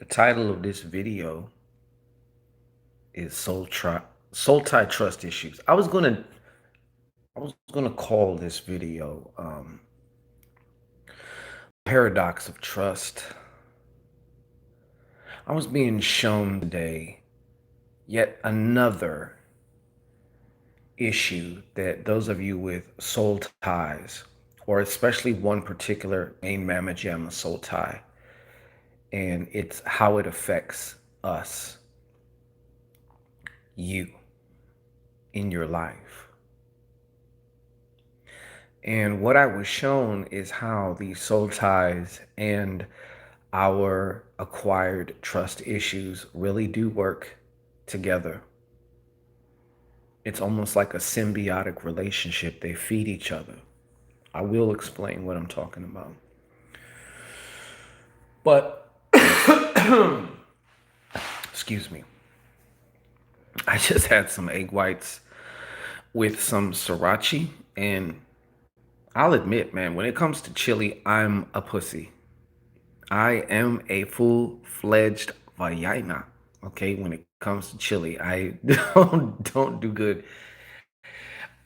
The title of this video is Soul Tie Trust Issues. I was gonna call this video Paradox of Trust. I was being shown today yet another issue that those of you with soul ties, or especially one particular main mamma jamma soul tie, and it's how it affects us, you, in your life. And what I was shown is how these soul ties and our acquired trust issues really do work together. It's almost like a symbiotic relationship. They feed each other. I will explain what I'm talking about. But, excuse me, I just had some egg whites with some sriracha, and I'll admit, man, when it comes to chili, I'm a pussy. I am a full-fledged vagina. Okay, when it comes to chili, I don't do good.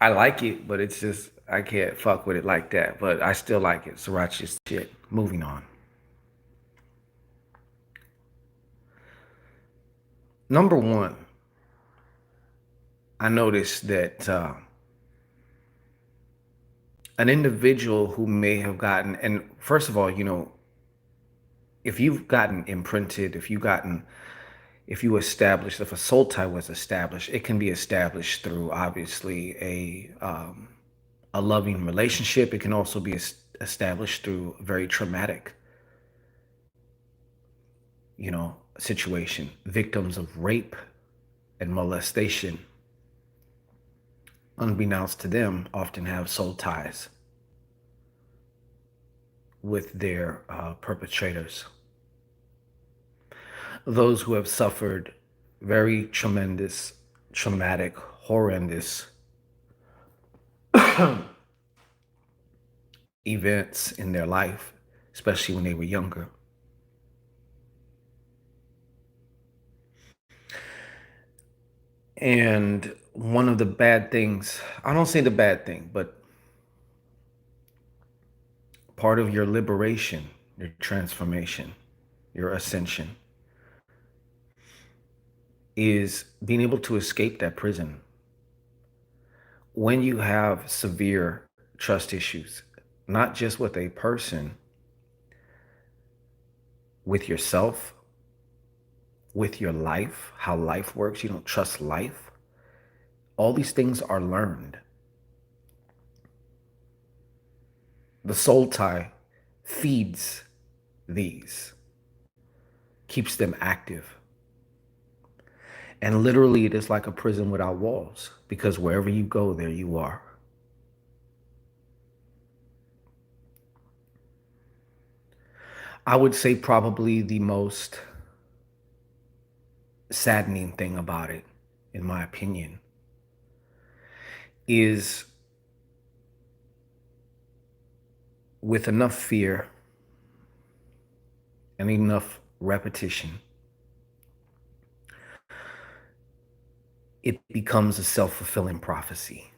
I like it, but it's just I can't fuck with it like that. But I still like it. Sriracha shit. Moving on. Number one, I noticed that an individual who may have gotten, and first of all, if you've gotten imprinted, if you established, if a soul tie was established, it can be established through obviously a loving relationship. It can also be established through a very traumatic, situation. Victims of rape and molestation, unbeknownst to them, often have soul ties with their perpetrators. Those who have suffered very traumatic, horrendous events in their life, especially when they were younger. And one of the bad things, I don't say the bad thing, but part of your liberation, your transformation, your ascension, is being able to escape that prison. When you have severe trust issues, not just with a person, with yourself, with your life, how life works, you don't trust life. All these things are learned. The soul tie feeds these, keeps them active. And literally, it is like a prison without walls, because wherever you go, there you are. I would say probably the most saddening thing about it, in my opinion, is with enough fear and enough repetition, it becomes a self-fulfilling prophecy.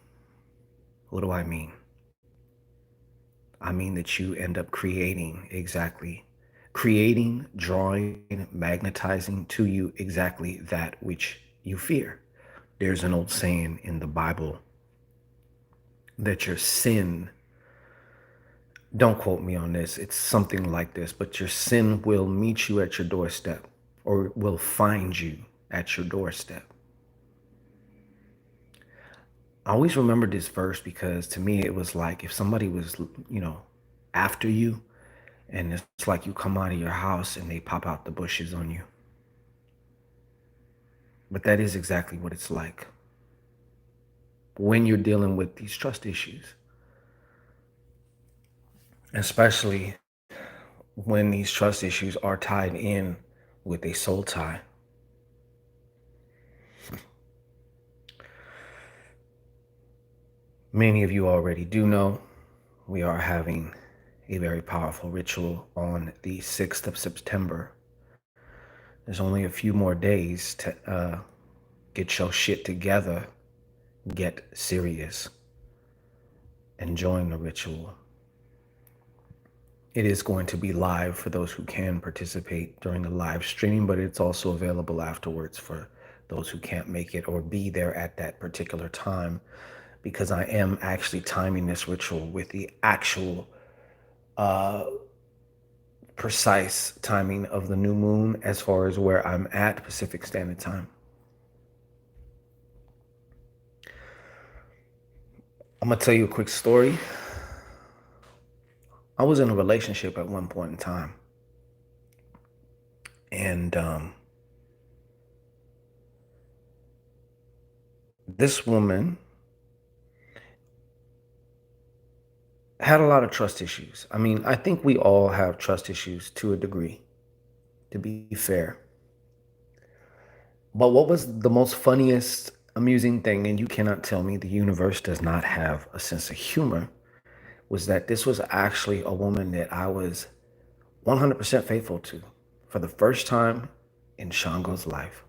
What do I mean? I mean that you end up creating, drawing, magnetizing to you exactly that which you fear. There's an old saying in the Bible that your sin, don't quote me on this, it's something like this, but your sin will meet you at your doorstep, or will find you at your doorstep. I always remember this verse because to me it was like if somebody was, after you, and it's like you come out of your house and they pop out the bushes on you. But that is exactly what it's like when you're dealing with these trust issues, especially when these trust issues are tied in with a soul tie. Many of you already do know we are having a very powerful ritual on the 6th of September There's only a few more days to get your shit together, get serious, and join the ritual. It is going to be live for those who can participate during the live streaming, but it's also available afterwards for those who can't make it or be there at that particular time, because I am actually timing this ritual with the actual precise timing of the new moon as far as where I'm at Pacific Standard Time. I'm gonna tell you a quick story. I was in a relationship at one point in time, and this woman had a lot of trust issues. I mean, I think we all have trust issues to a degree, to be fair. But what was the most funniest, amusing thing, and you cannot tell me the universe does not have a sense of humor, was that this was actually a woman that I was 100% faithful to for the first time in Shango's life.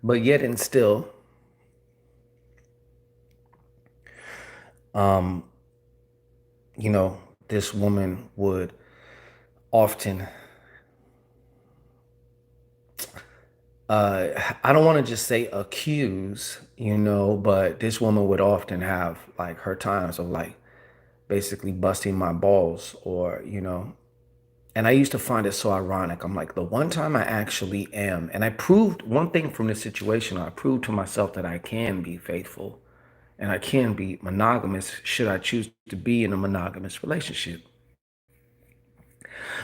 But yet and still, you know, this woman would often, I don't want to just say accuse, but this woman would often have like her times of like basically busting my balls and I used to find it so ironic. I'm like, the one time I actually am, and I proved one thing from this situation, I proved to myself that I can be faithful and I can be monogamous should I choose to be in a monogamous relationship.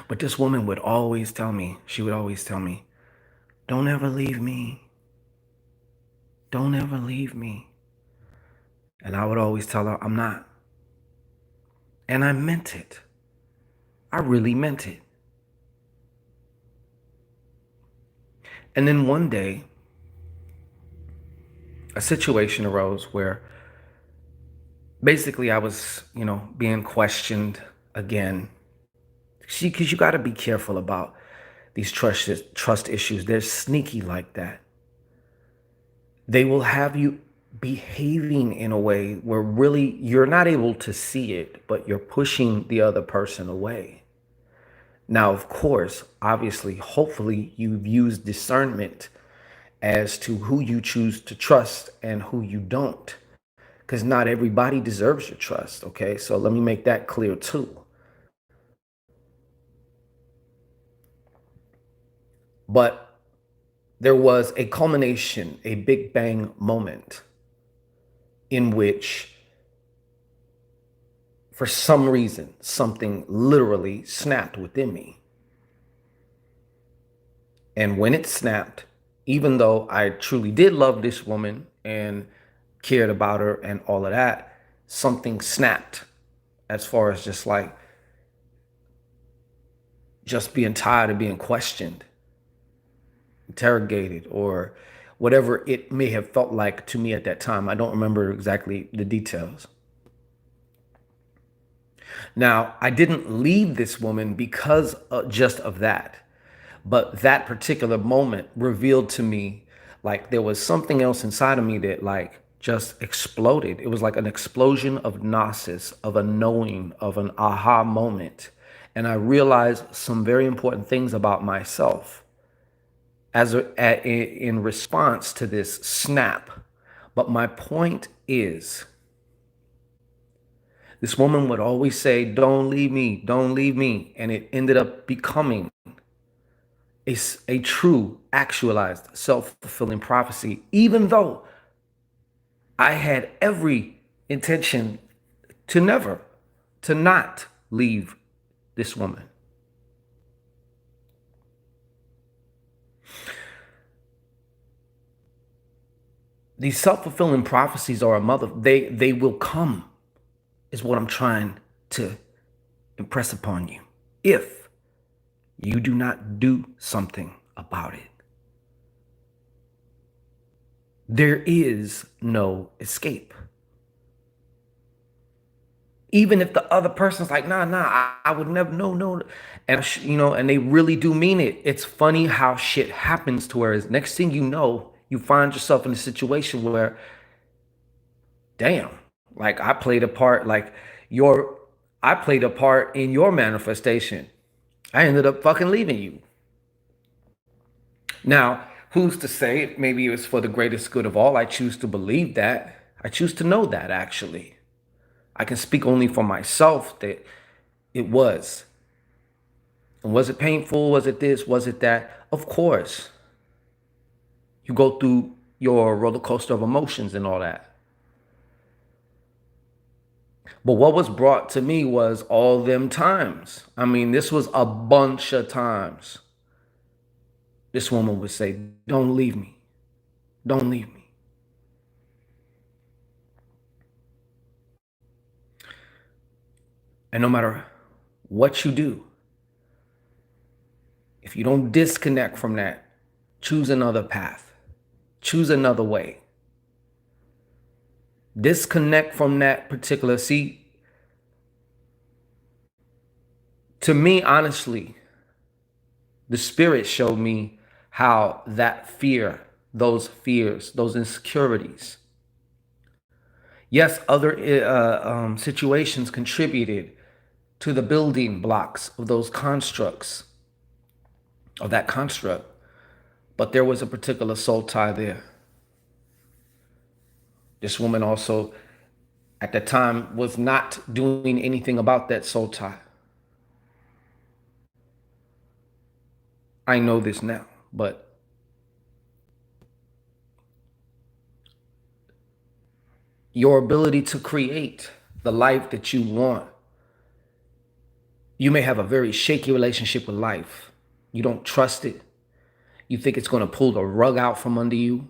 But this woman would always tell me, she would always tell me, don't ever leave me. Don't ever leave me. And I would always tell her, I'm not. And I meant it. I really meant it. And then one day, a situation arose where basically I was, being questioned again. See, because you got to be careful about these trust issues. They're sneaky like that. They will have you behaving in a way where really you're not able to see it, but you're pushing the other person away. Now, of course, obviously, hopefully you've used discernment as to who you choose to trust and who you don't, because not everybody deserves your trust. Okay, so let me make that clear too. But there was a culmination, a big bang moment in which, for some reason, something literally snapped within me. And when it snapped, even though I truly did love this woman and cared about her and all of that, something snapped as far as just being tired of being questioned, interrogated, or whatever it may have felt like to me at that time. I don't remember exactly the details. Now, I didn't leave this woman because just of that. But that particular moment revealed to me like there was something else inside of me that like just exploded. It was like an explosion of gnosis, of a knowing, of an aha moment. And I realized some very important things about myself in response to this snap. But my point is, this woman would always say, don't leave me, don't leave me. And it ended up becoming a true, actualized, self-fulfilling prophecy, even though I had every intention to not leave this woman. These self-fulfilling prophecies are they will come, is what I'm trying to impress upon you, if you do not do something about it. There is no escape. Even if the other person's like, nah, I would never, no, no. And, and they really do mean it. It's funny how shit happens to where next thing you know, you find yourself in a situation where, damn, like your, I played a part in your manifestation. I ended up fucking leaving you. Now, who's to say maybe it was for the greatest good of all? I choose to believe that. I choose to know that, actually. I can speak only for myself that it was. And was it painful? Was it this? Was it that? Of course. You go through your roller coaster of emotions and all that. But what was brought to me was all them times. I mean, this was a bunch of times. This woman would say, don't leave me. Don't leave me. And no matter what you do, if you don't disconnect from that, choose another path. Choose another way. Disconnect from that particular. See, to me, honestly, the spirit showed me how that fear, those fears, those insecurities, yes, other situations contributed to the building blocks of those constructs, of that construct, but there was a particular soul tie there. This woman also, at the time, was not doing anything about that soul tie. I know this now, but your ability to create the life that you want, you may have a very shaky relationship with life. You don't trust it. You think it's going to pull the rug out from under you.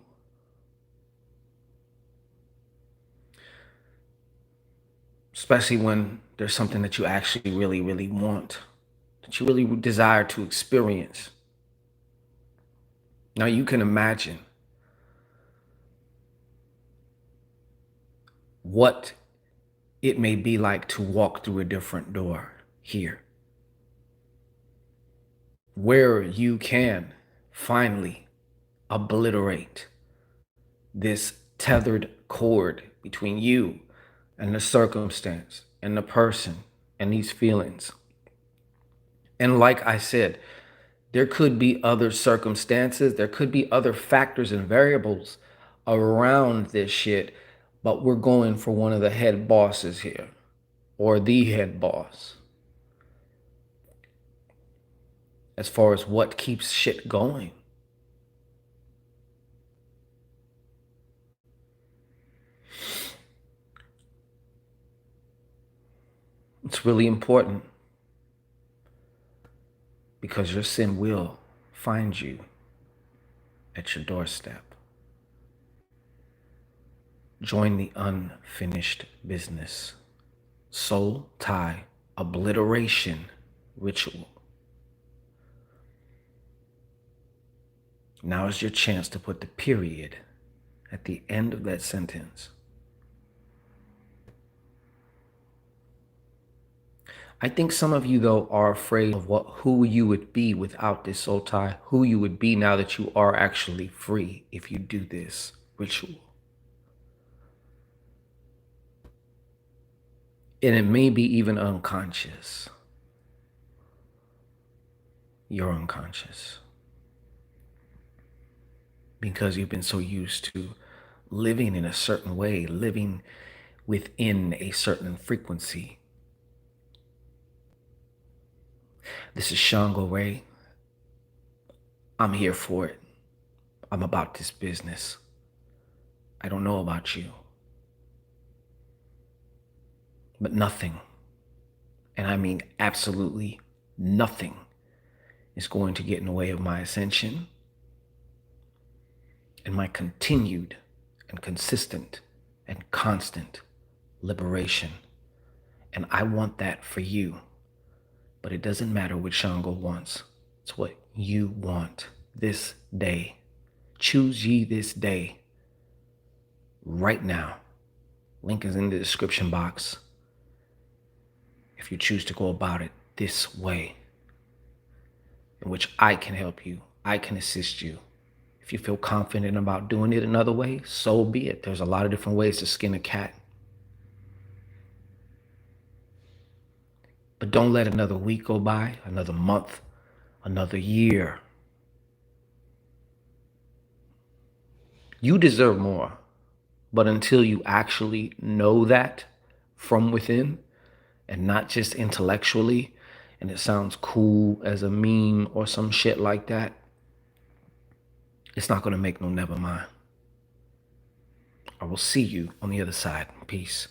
Especially when there's something that you actually really, really want, that you really desire to experience. Now you can imagine what it may be like to walk through a different door here, where you can finally obliterate this tethered cord between you and the circumstance and the person and these feelings. And like I said, there could be other circumstances, there could be other factors and variables around this shit, but we're going for one of the head bosses here, or the head boss, as far as what keeps shit going. It's really important because your sin will find you at your doorstep. Join the unfinished business. Soul tie obliteration ritual. Now is your chance to put the period at the end of that sentence. I think some of you, though, are afraid of who you would be without this soul tie, who you would be now that you are actually free if you do this ritual. And it may be even unconscious. You're unconscious. Because you've been so used to living in a certain way, living within a certain frequency. This is Shango Ray. I'm here for it. I'm about this business. I don't know about you, but nothing, and I mean absolutely nothing, is going to get in the way of my ascension and my continued and consistent and constant liberation. And I want that for you. But it doesn't matter what Shango wants. It's what you want this day. Choose ye this day. Right now. Link is in the description box. if you choose to go about it this way, in which I can help you, I can assist you. If you feel confident about doing it another way, so be it. There's a lot of different ways to skin a cat. But don't let another week go by, another month, another year. You deserve more. But until you actually know that from within and not just intellectually, and it sounds cool as a meme or some shit like that, it's not going to make no never mind. I will see you on the other side. Peace.